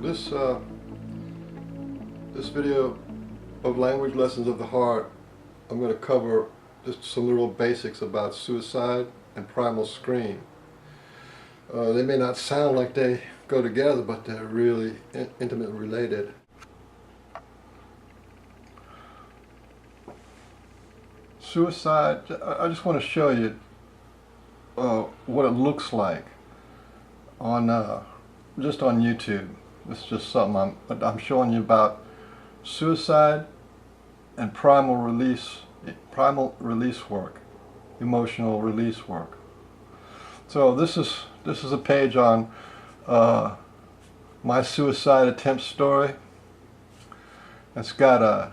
This this video of Language Lessons of the Heart, I'm going to cover just some little basics about suicide and primal scream. They may not sound like they go together, but they're really intimately related. Suicide, I just want to show you what it looks like on just on YouTube. This is just something I'm showing you about suicide and primal release work, emotional release work. So this is a page on my suicide attempt story. It's got a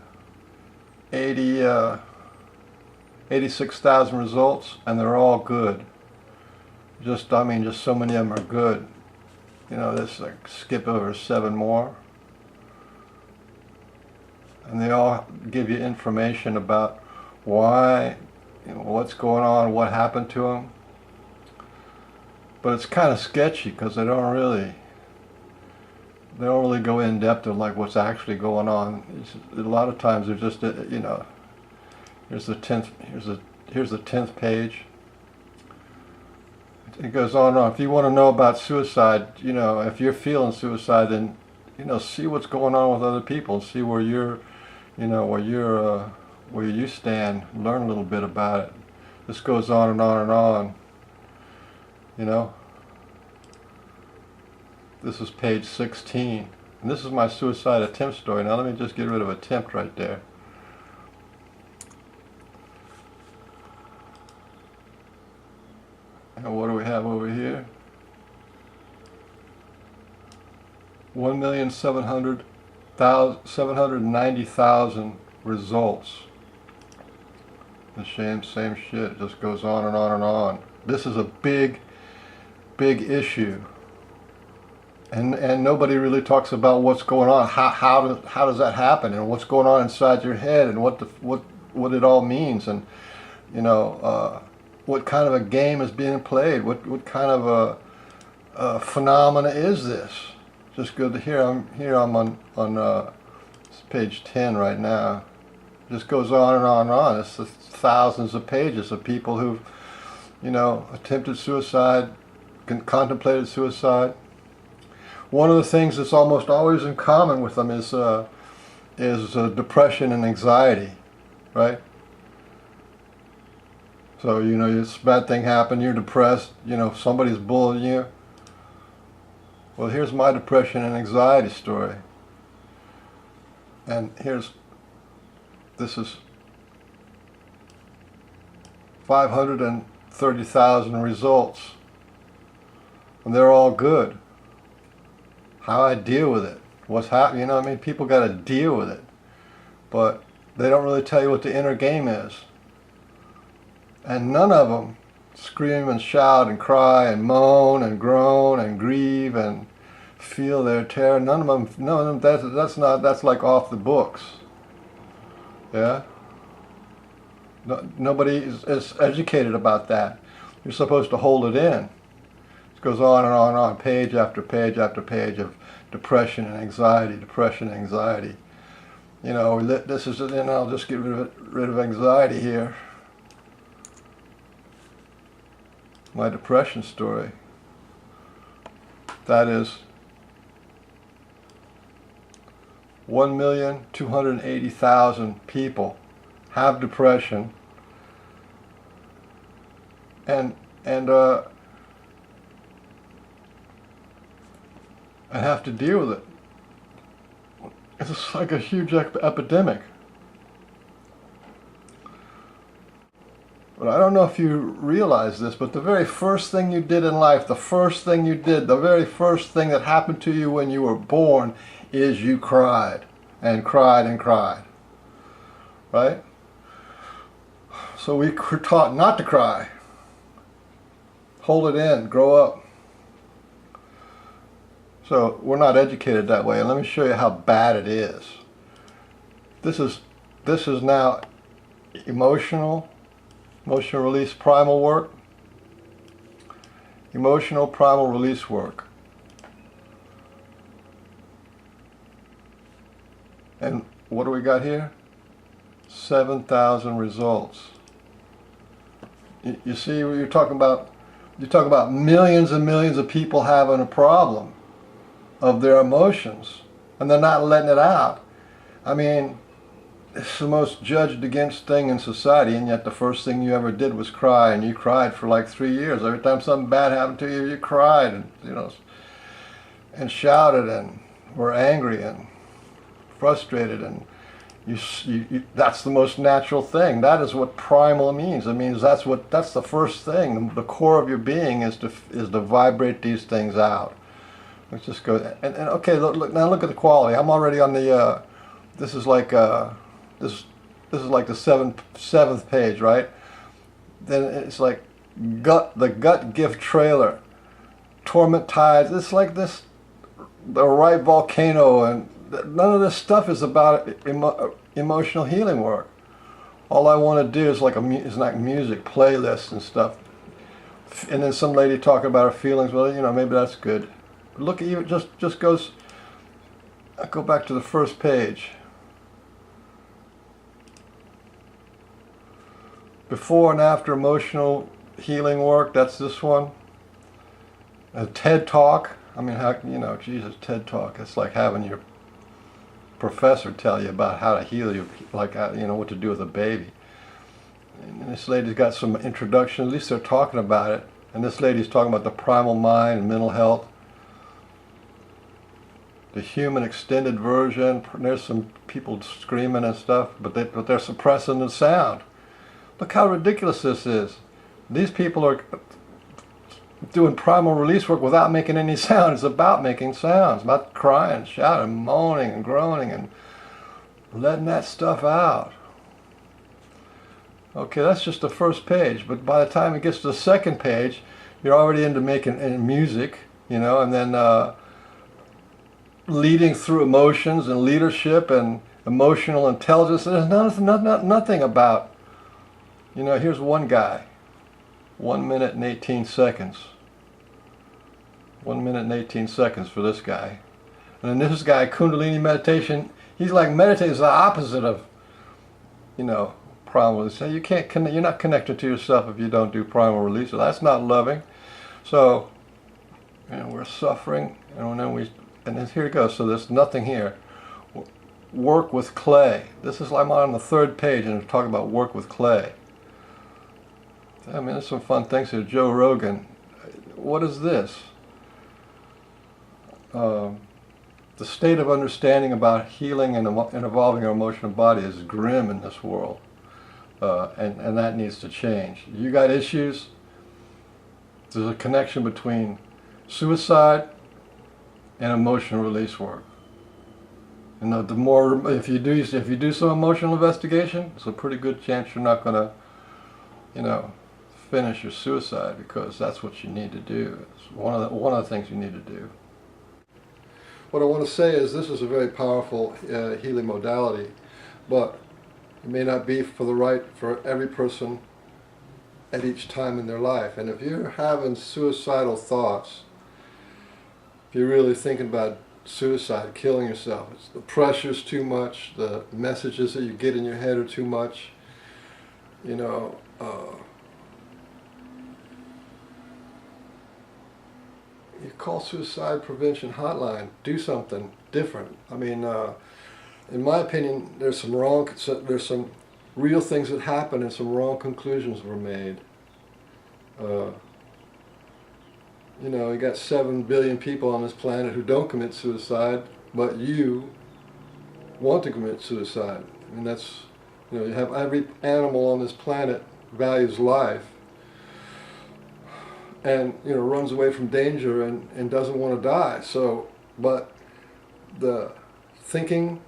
86,000 results, and they're all good. Just so many of them are good. You know, let's like skip over 7 more. And they all give you information about why, what's going on, what happened to them. But it's kind of sketchy because they don't really go in depth of like what's actually going on. A lot of times they're just here's the 10th page. It goes on and on. If you want to know about suicide, if you're feeling suicide, then see what's going on with other people. See where where you stand. Learn a little bit about it. This goes on and on and on. This is page 16, and this is my suicide attempt story. Now let me just get rid of attempt right there. And what do we have over here? 1,790,000 results. The same shit. It just goes on and on and on. This is a big issue, and nobody really talks about what's going on. How does that happen, and what's going on inside your head, and what it all means, and what kind of a game is being played? What kind of a phenomena is this? Just good to hear. I'm on page 10 right now. It just goes on and on and on. It's thousands of pages of people who've attempted suicide, contemplated suicide. One of the things that's almost always in common with them is depression and anxiety, right? So, this bad thing happened, you're depressed, somebody's bullying you. Well, here's my depression and anxiety story. And this is 530,000 results. And they're all good. How I deal with it, what's happening, people got to deal with it. But they don't really tell you what the inner game is. And none of them scream and shout and cry and moan and groan and grieve and feel their terror. None of them. That's like off the books. Yeah. Nobody is educated about that. You're supposed to hold it in. It goes on and on and on, page after page after page of depression and anxiety. Depression and anxiety. This is. I'll just get rid of anxiety here. My depression story. That is 1,280,000 people have depression and have to deal with it. It's like a huge epidemic. But I don't know if you realize this, but the very first thing you did in life, the very first thing that happened to you when you were born is you cried and cried and cried. Right? So we were taught not to cry. Hold it in, grow up. So we're not educated that way. And let me show you how bad it is. This is now emotional release primal work. Emotional primal release work. And what do we got here? 7,000 results. You see, you're talking about millions and millions of people having a problem of their emotions, and they're not letting it out. I mean, it's the most judged against thing in society, and yet the first thing you ever did was cry, and you cried for like 3 years. Every time something bad happened to you, you cried, and and shouted, and were angry and frustrated, and that's the most natural thing. That is what primal means. It means that's the first thing. The core of your being is to vibrate these things out. Let's just go and okay. Now look at the quality. I'm already on the. This is like this is like the seventh page, right? Then it's like the gut gift trailer, torment tides. It's like this, the right volcano, and none of this stuff is about emotional healing work. All I want to do is like music playlists and stuff. And then some lady talking about her feelings. Well, maybe that's good. But look, even just goes. I go back to the first page. Before and after emotional healing work. That's this one. A TED Talk. I mean, Jesus, TED Talk. It's like having your professor tell you about how to heal you, like what to do with a baby. And this lady's got some introduction. At least they're talking about it. And this lady's talking about the primal mind and mental health. The human extended version. There's some people screaming and stuff, but they're suppressing the sound. Look how ridiculous this is. These people are doing primal release work without making any sound. It's about making sounds, about crying, shouting, moaning, and groaning, and letting that stuff out. Okay, that's just the first page, but by the time it gets to the second page, you're already into making music, and then leading through emotions and leadership and emotional intelligence. There's nothing about, here's one guy, 1 minute and 18 seconds. 1 minute and 18 seconds for this guy. And then this guy, Kundalini meditation, he's like meditating is the opposite of, primal release. You're not connected to yourself if you don't do primal release. So that's not loving. So, we're suffering, and then here it goes. So there's nothing here. Work with clay. This is like I'm on the third page, and it's talking about work with clay. I mean, there's some fun things here. Joe Rogan. What is this? The state of understanding about healing and evolving our emotional body is grim in this world. And that needs to change. You got issues? There's a connection between suicide and emotional release work. And the more, if you do some emotional investigation, it's a pretty good chance you're not going to, finish your suicide, because that's what you need to do. It's one of the things you need to do. What I want to say is this is a very powerful healing modality, but it may not be for every person at each time in their life. And if you're having suicidal thoughts, if you're really thinking about suicide, killing yourself, the pressure's too much, the messages that you get in your head are too much, you call Suicide Prevention Hotline. Do something different. I mean, in my opinion, there's some real things that happened and some wrong conclusions were made. You got 7 billion people on this planet who don't commit suicide, but you want to commit suicide. I mean, that's, you have every animal on this planet values life, and runs away from danger and doesn't want to die. So, but the thinking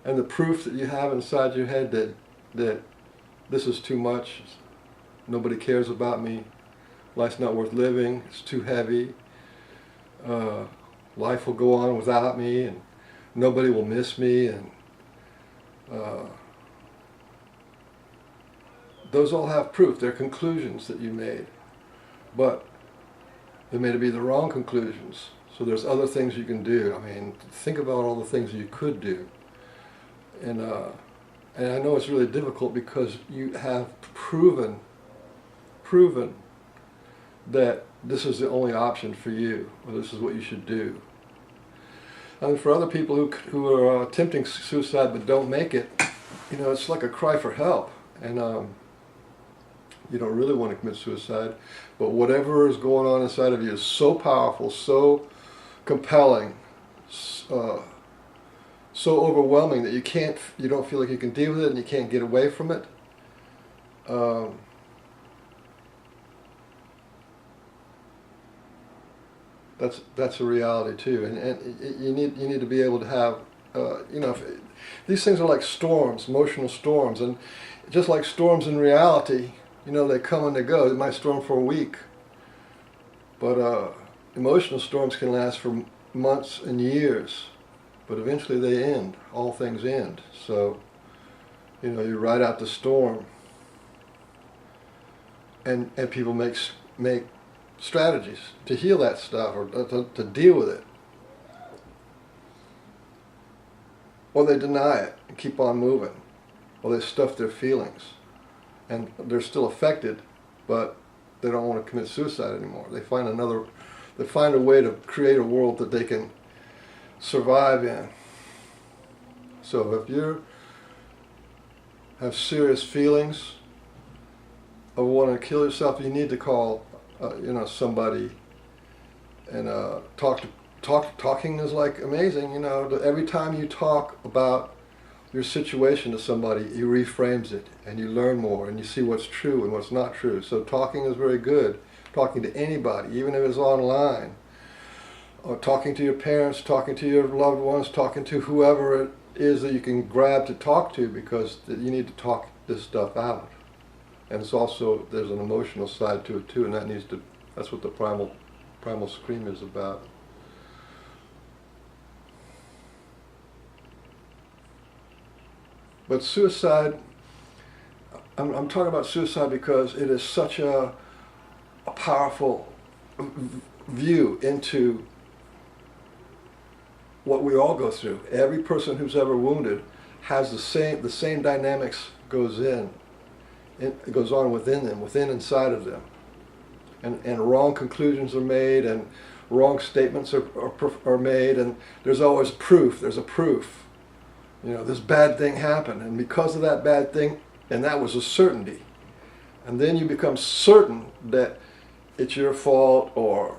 and the proof that you have inside your head that this is too much, nobody cares about me, life's not worth living, it's too heavy, life will go on without me, and nobody will miss me, and those all have proof. They're conclusions that you made, but they may be the wrong conclusions. So there's other things you can do. I mean, think about all the things you could do. And I know it's really difficult because you have proven that this is the only option for you, or this is what you should do. And for other people who are attempting suicide but don't make it, it's like a cry for help. And you don't really want to commit suicide, but whatever is going on inside of you is so powerful, so compelling, so overwhelming that you don't feel like you can deal with it and you can't get away from it. That's a reality too, and you need to be able to have, these things are like storms, emotional storms, and just like storms in reality, they come and they go. It might storm for a week, but emotional storms can last for months and years, but eventually they end. All things end. So, you ride out the storm, and people make strategies to heal that stuff, or to deal with it. Or they deny it and keep on moving. Or they stuff their feelings. And they're still affected, but they don't want to commit suicide anymore. They find a way to create a world that they can survive in. So if you have serious feelings of wanting to kill yourself, you need to call somebody, and talking is like amazing. Every time you talk about your situation to somebody, he reframes it, and you learn more, and you see what's true and what's not true. So talking is very good. Talking to anybody, even if it's online, or talking to your parents, talking to your loved ones, talking to whoever it is that you can grab to talk to, because you need to talk this stuff out. And it's also, there's an emotional side to it too, and that's what the primal scream is about. But suicide, I'm talking about suicide because it is such a powerful view into what we all go through. Every person who's ever wounded has the same dynamics it goes on within them, inside of them. And wrong conclusions are made, and wrong statements are made, and there's always proof. There's a proof. This bad thing happened, and because of that bad thing, and that was a certainty. And then you become certain that it's your fault, or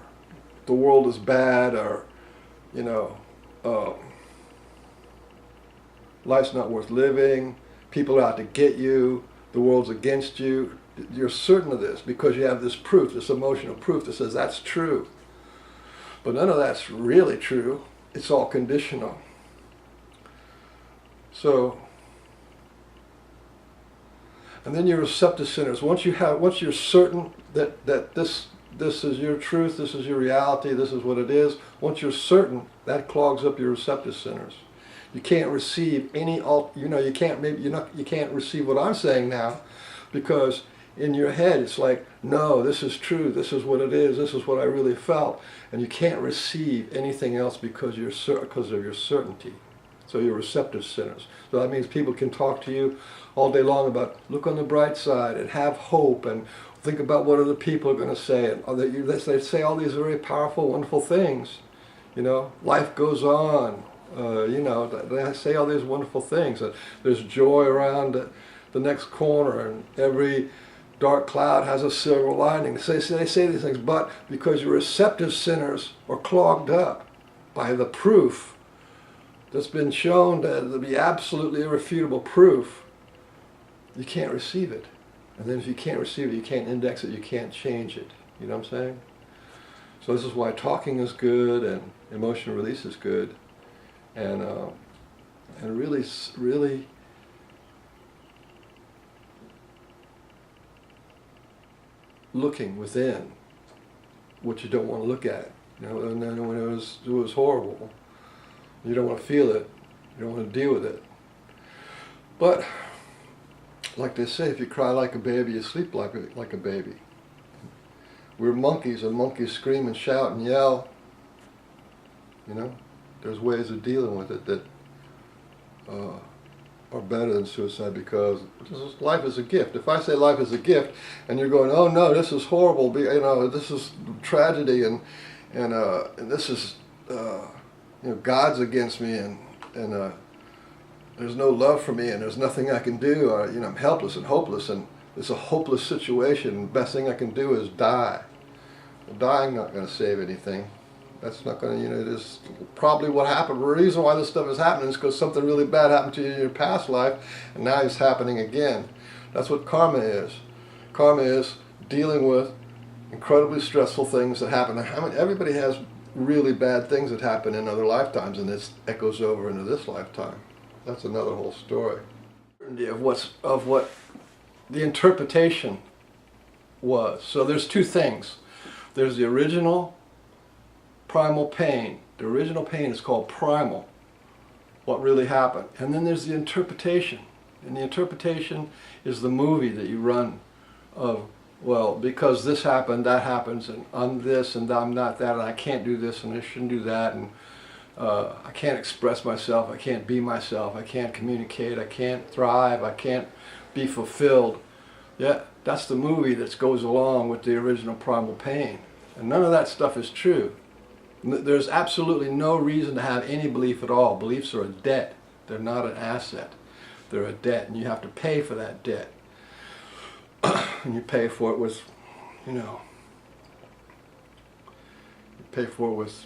the world is bad, or, life's not worth living, people are out to get you, the world's against you. You're certain of this because you have this proof, this emotional proof that says that's true. But none of that's really true. It's all conditional. So, and then your receptive centers. Once you're certain that this is your truth, this is your reality, this is what it is. Once you're certain, that clogs up your receptive centers. You can't receive you can't receive what I'm saying now, because in your head it's like, no, this is true, this is what it is, this is what I really felt, and you can't receive anything else because of your certainty. So your receptive centers. So that means people can talk to you all day long about look on the bright side and have hope and think about what other people are going to say, and they say all these very powerful, wonderful things. Life goes on. They say all these wonderful things. There's joy around the next corner, and every dark cloud has a silver lining. They say these things, but because your receptive centers are clogged up by the proof that's been shown to be absolutely irrefutable proof, you can't receive it. And then if you can't receive it, you can't index it, you can't change it. You know what I'm saying? So this is why talking is good, and emotional release is good. And really looking within what you don't want to look at. And then when it was horrible, you don't want to feel it, you don't want to deal with it. But like they say, if you cry like a baby, you sleep like a baby. We're monkeys, and monkeys scream and shout and yell. There's ways of dealing with it that are better than suicide, because life is a gift. If I say life is a gift, and you're going, oh no, this is horrible, this is tragedy, and this is God's against me, and there's no love for me, and there's nothing I can do, or I'm helpless and hopeless, and it's a hopeless situation. The best thing I can do is die. Well, dying not going to save anything. That's not going to, it is probably what happened. The reason why this stuff is happening is because something really bad happened to you in your past life, and now it's happening again. That's what karma is. Karma is dealing with incredibly stressful things that happen. Everybody has really bad things that happen in other lifetimes, and this echoes over into this lifetime. That's another whole story. Of what the interpretation was. So there's two things. There's the original primal pain. The original pain is called primal, what really happened. And then there's the interpretation. And the interpretation is the movie that you run of, well, because this happened, that happens, and I'm this, and I'm not that, and I can't do this, and I shouldn't do that, and I can't express myself, I can't be myself, I can't communicate, I can't thrive, I can't be fulfilled. Yeah, that's the movie that goes along with the original primal pain. And none of that stuff is true. There's absolutely no reason to have any belief at all. Beliefs are a debt. They're not an asset. They're a debt, and you have to pay for that debt. And you pay for it with, you pay for it with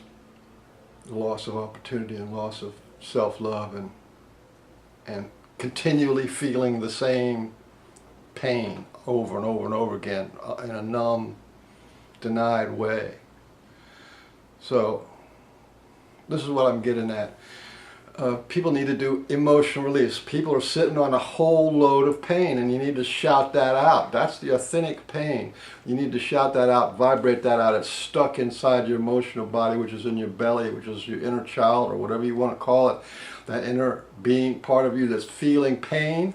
the loss of opportunity and loss of self-love, and continually feeling the same pain over and over and over again in a numb, denied way. So this is what I'm getting at. People need to do emotional release. People are sitting on a whole load of pain, and you need to shout that out. That's the authentic pain. You need to shout that out, vibrate that out. It's stuck inside your emotional body, which is in your belly, which is your inner child, or whatever you want to call it. That inner being part of you that's feeling pain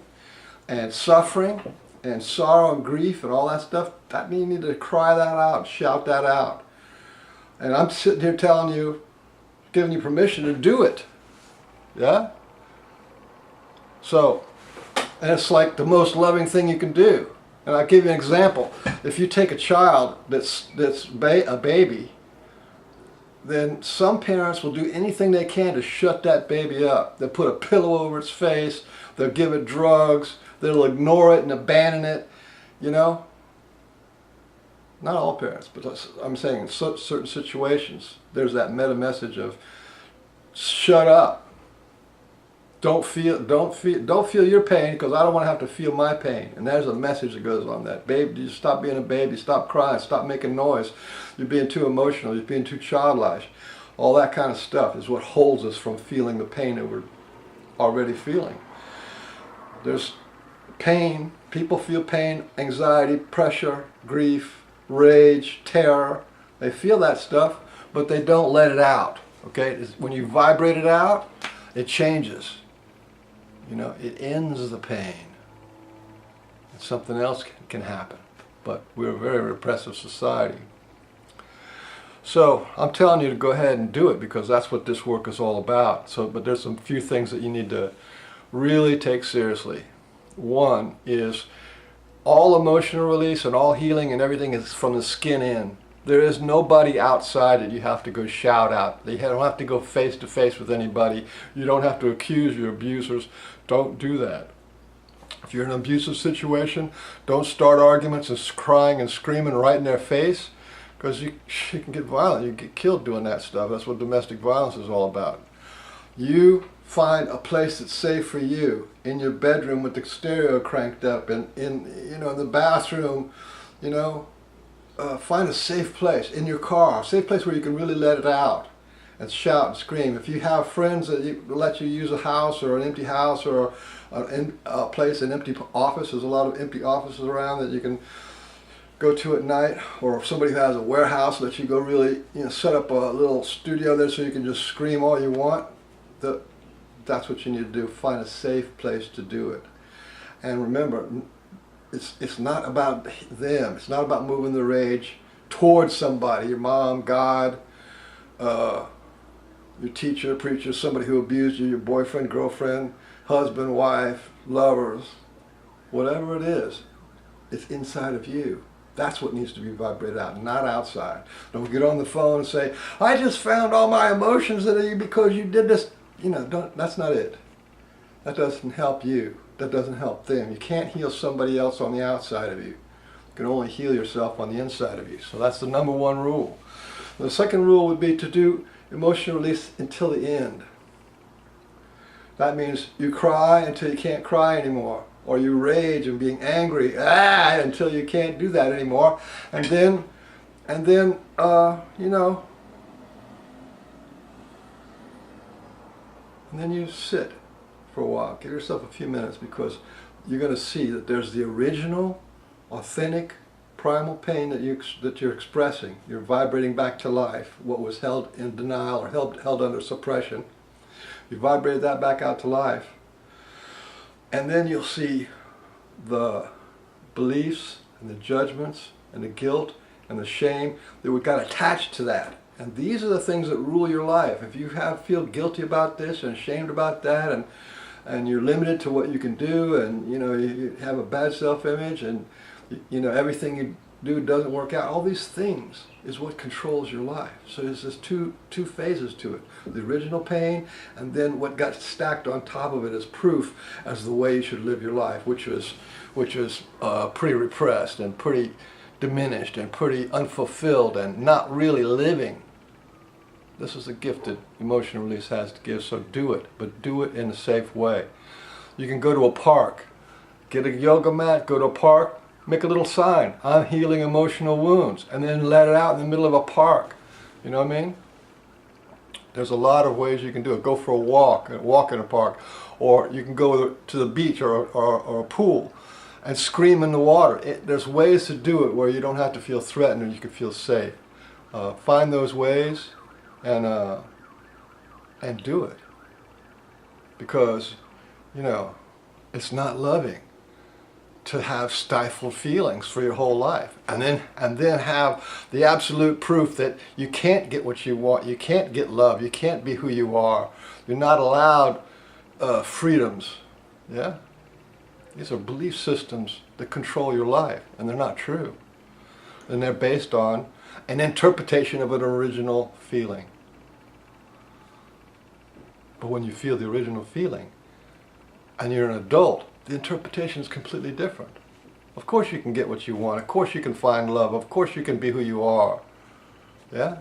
and suffering and sorrow and grief and all that stuff. That you need to cry that out, shout that out. And I'm sitting here telling you, giving you permission to do it. Yeah? So, and it's like the most loving thing you can do. And I'll give you an example. If you take a child that's a baby, then some parents will do anything they can to shut that baby up. They'll put a pillow over its face, they'll give it drugs, they'll ignore it and abandon it, Not all parents, but I'm saying in certain situations, there's that meta message of shut up. Don't feel your pain, because I don't want to have to feel my pain. And there's a message that goes on that. Baby, just stop being a baby, stop crying, stop making noise. You're being too emotional, you're being too childlike. All that kind of stuff is what holds us from feeling the pain that we're already feeling. There's pain, people feel pain, anxiety, pressure, grief, rage, terror. They feel that stuff, but they don't let it out. Okay? When you vibrate it out, it changes. It ends the pain. And something else can happen. But we're a very repressive society. So I'm telling you to go ahead and do it, because that's what this work is all about. But there's some few things that you need to really take seriously. One is all emotional release and all healing and everything is from the skin in. There is nobody outside that you have to go shout out. You don't have to go face to face with anybody. You don't have to accuse your abusers. Don't do that. If you're in an abusive situation, don't start arguments and crying and screaming right in their face, because you can get violent. You get killed doing that stuff. That's what domestic violence is all about. You find a place that's safe for you, in your bedroom with the stereo cranked up, and in the bathroom, find a safe place, in your car, a safe place where you can really let it out and shout and scream. If you have friends that let you use a house or an empty house or a place, an empty office, there's a lot of empty offices around that you can go to at night, or if somebody who has a warehouse, let you go really, set up a little studio there so you can just scream all you want. That's what you need to do. Find a safe place to do it. And remember, it's not about them. It's not about moving the rage towards somebody, your mom, God, your teacher, preacher, somebody who abused you, your boyfriend, girlfriend, husband, wife, lovers, whatever it is, it's inside of you. That's what needs to be vibrated out, not outside. Don't get on the phone and say, I just found all my emotions in you because you did this. That's not it. That doesn't help you. That doesn't help them. You can't heal somebody else on the outside of you. You can only heal yourself on the inside of you. So that's the number one rule. The second rule would be to do emotional release until the end. That means you cry until you can't cry anymore. Or you rage and being angry until you can't do that anymore. And then you sit for a while. Give yourself a few minutes, because you're going to see that there's the original, authentic, primal pain that you're expressing. You're vibrating back to life. What was held in denial or held under suppression. You vibrated that back out to life. And then you'll see the beliefs and the judgments and the guilt and the shame that got attached to that. And these are the things that rule your life. If you feel guilty about this and ashamed about that, and you're limited to what you can do, and you have a bad self-image, and everything you do doesn't work out, all these things is what controls your life. So there's this two phases to it. The original pain, and then what got stacked on top of it as proof as the way you should live your life, which was pretty repressed and pretty diminished and pretty unfulfilled and not really living. This is the gift that emotional release has to give, so do it, but do it in a safe way. You can go to a park, get a yoga mat, go to a park, make a little sign, I'm healing emotional wounds, and then let it out in the middle of a park. You know what I mean? There's a lot of ways you can do it. Go for a walk in a park, or you can go to the beach or a pool and scream in the water. There's ways to do it where you don't have to feel threatened and you can feel safe. Find those ways and do it, because it's not loving to have stifled feelings for your whole life, and then have the absolute proof that you can't get what you want, you can't get love, you can't be who you are, you're not allowed freedoms. Yeah, these are belief systems that control your life, and they're not true, and they're based on an interpretation of an original feeling. But when you feel the original feeling and you're an adult, the interpretation is completely different. Of course you can get what you want. Of course you can find love. Of course you can be who you are. Yeah?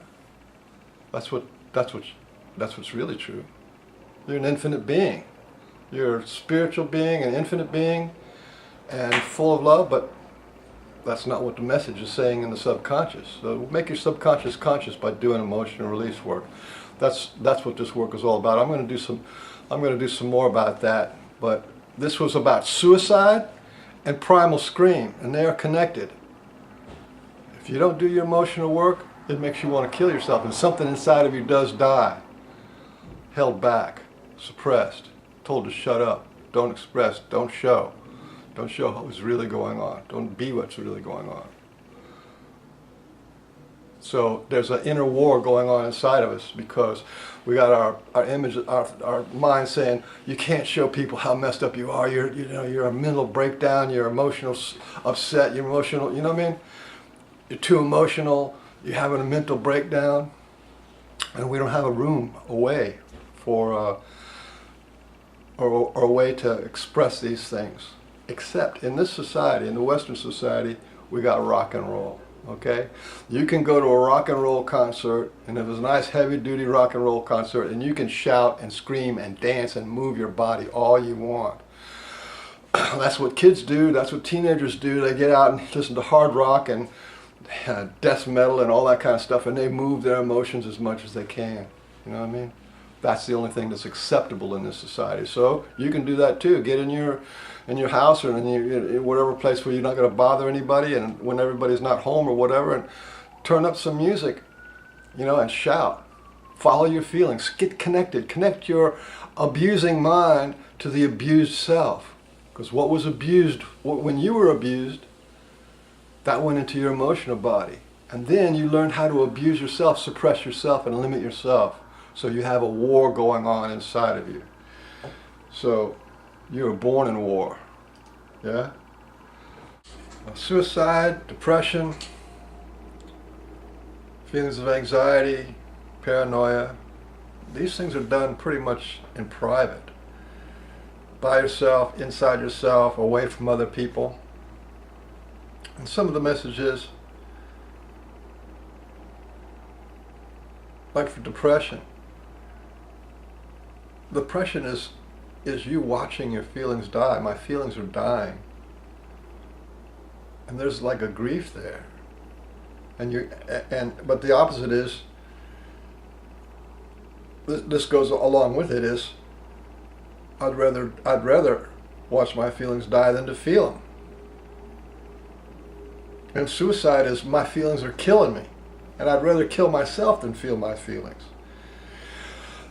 That's what's really true. You're an infinite being. You're a spiritual being, an infinite being, and full of love, but that's not what the message is saying in the subconscious. So make your subconscious conscious by doing emotional release work. That's what this work is all about. I'm going to do some more about that, but this was about suicide and primal scream, and they are connected. If you don't do your emotional work, it makes you want to kill yourself, and something inside of you does die. Held back, suppressed, told to shut up, don't express, don't show. Don't show what's really going on. Don't be what's really going on. So there's an inner war going on inside of us, because we got our image, our mind saying, you can't show people how messed up you are. You're a mental breakdown. You're emotional upset. You're emotional. You know what I mean? You're too emotional. You're having a mental breakdown, and we don't have a room, a way for or a way to express these things. Except in this society, in the Western society, we got rock and roll. Okay, you can go to a rock and roll concert, and if it's a nice heavy-duty rock and roll concert, and you can shout and scream and dance and move your body all you want. That's what kids do. That's what teenagers do. They get out and listen to hard rock and death metal and all that kind of stuff, and they move their emotions as much as they can. You know what I mean? That's the only thing that's acceptable in this society. So you can do that too. Get in your house or in whatever place where you're not going to bother anybody, and when everybody's not home or whatever, and turn up some music, and shout. Follow your feelings. Get connected. Connect your abusing mind to the abused self. Because what was abused, when you were abused, that went into your emotional body. And then you learned how to abuse yourself, suppress yourself, and limit yourself. So you have a war going on inside of you. So You were born in war. Yeah? Suicide, depression, feelings of anxiety, paranoia, these things are done pretty much in private. By yourself, inside yourself, away from other people. And some of the messages, like for depression is you watching your feelings die. My feelings are dying. And there's like a grief there. But the opposite is, this goes along with it, is I'd rather watch my feelings die than to feel them. And suicide is, my feelings are killing me, and I'd rather kill myself than feel my feelings.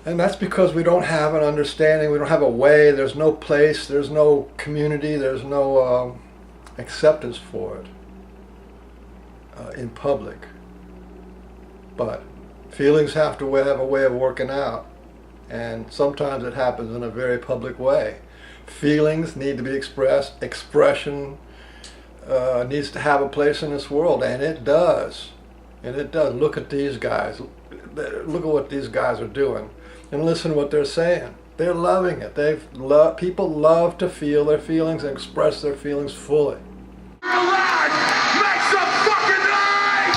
And that's because we don't have an understanding, we don't have a way, there's no place, there's no community, there's no acceptance for it in public. But feelings have to have a way of working out, and sometimes it happens in a very public way. Feelings need to be expressed, expression needs to have a place in this world, and it does. And it does. Look at these guys. Look at what these guys are doing, and listen to what they're saying. They're loving it. People love to feel their feelings and express their feelings fully. Make some fucking noise!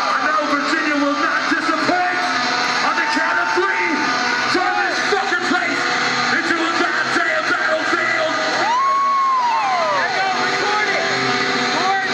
I know Virginia will not disappoint. On the count of 3, turn this fucking place into a goddamn battlefield. Record it. 3,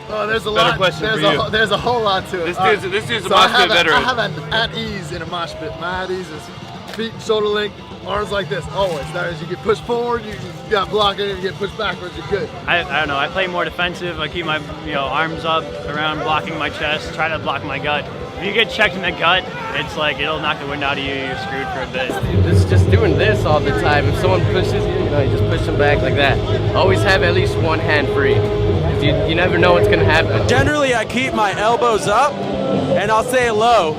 Oh, there's a Better lot. question for you. There's a whole lot to it. This dude's a So mosh pit veteran. I have an at ease in a mosh pit. My at ease is feet shoulder length, arms like this, always. That is, you get pushed forward, you got blocking, and you get pushed backwards, you're good. I don't know, I play more defensive. I keep my arms up around blocking my chest, try to block my gut. If you get checked in the gut, it's like it'll knock the wind out of you, you're screwed for a bit. It's just doing this all the time. If someone pushes you, you just push them back like that. Always have at least one hand free. You never know what's gonna happen. Generally, I keep my elbows up and I'll say low,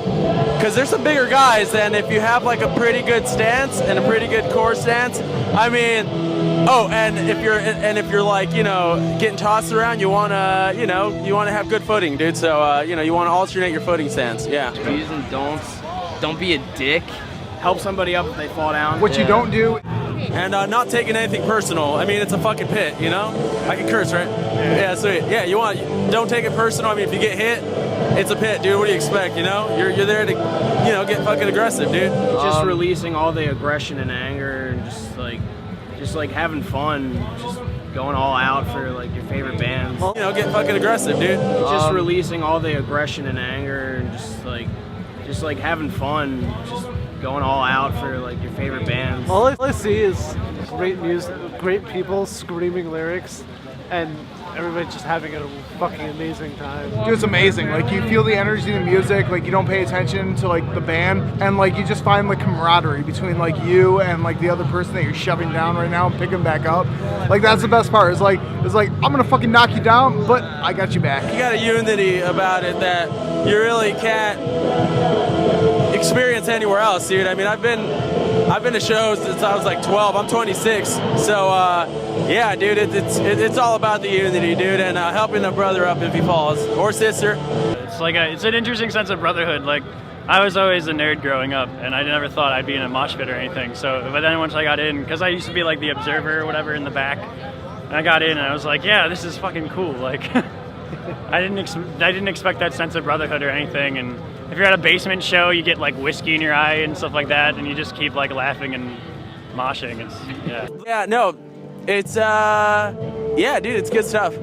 because there's some bigger guys, and if you have like a pretty good stance and a pretty good core stance, I mean, and if you're like, getting tossed around, you wanna have good footing, dude. So you wanna alternate your footing stance. Yeah. Do's and don'ts. Don't be a dick. Help somebody up if they fall down. What you don't do. And not taking anything personal. I mean, it's a fucking pit, I can curse, right? Yeah, sweet. Yeah, don't take it personal. I mean, if you get hit, it's a pit, dude. What do you expect, You're there to, get fucking aggressive, dude. Just releasing all the aggression and anger, and just having fun, just going all out for like your favorite bands. Get fucking aggressive, dude. Just releasing all the aggression and anger, and just having fun, just going all out for like your favorite bands. All I see is great music, great people screaming lyrics, and everybody just having a fucking amazing time. Dude, it's amazing. Like, you feel the energy in the music, like, you don't pay attention to, like, the band, and, like, you just find, like, camaraderie between, like, you and, like, the other person that you're shoving down right now and picking back up. Like, that's the best part. It's like, I'm gonna fucking knock you down, but I got you back. You got a unity about it that you really can't experience anywhere else, dude. I mean, I've been to shows since I was like 12. I'm 26, so yeah, dude, it's all about the unity, dude, and helping a brother up if he falls, or sister. It's an interesting sense of brotherhood. Like, I was always a nerd growing up, and I never thought I'd be in a mosh pit or anything. So, but then once I got in, because I used to be like the observer or whatever in the back, and I got in and I was like, yeah, this is fucking cool. Like, I didn't expect that sense of brotherhood or anything. And if you're at a basement show, you get like whiskey in your eye and stuff like that, and you just keep like laughing and moshing. It's yeah. Yeah, no, it's yeah, dude, it's good stuff.